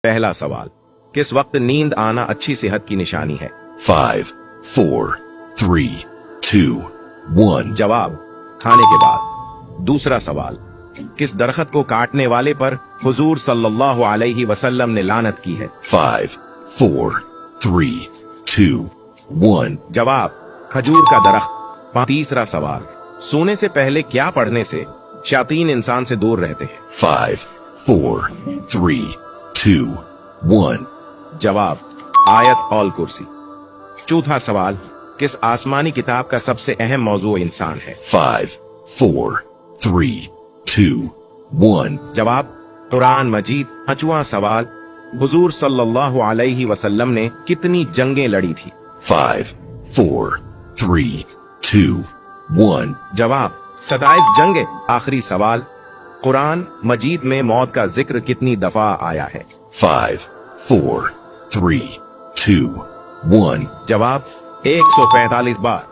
पहला सवाल, किस वक्त नींद आना अच्छी सेहत की निशानी है? 5, 4, 3, 2, 1. जवाब, खाने के बाद। दूसरा सवाल, किस दरख्त को काटने वाले पर हुजूर सल्लल्लाहु अलैहि वसल्लम ने लानत की है? 5, 4, 3, 2, 1. जवाब, खजूर का दरख्त। तीसरा सवाल, सोने से पहले क्या पढ़ने से शैतान इंसान से दूर रहते हैं? 5, 4, 3, 2, 1. जवाब, आयत औल कुर्सी। चौथा सवाल, किस आसमानी किताब का सबसे अहम मौजू इंसान है? 5, 4, 3, 2, 1. जवाब, कुरान मजीद। पांचवा सवाल, हुजूर सल्लल्लाहु अलैहि वसल्लम ने कितनी जंगें लड़ी थी? 5, 4, 3, 2, 1. जवाब, 27 जंगें। आखिरी सवाल, कुरान मजीद में मौत का जिक्र कितनी दफा आया है? 5, 4, 3, 2, 1. जवाब, 145 बार।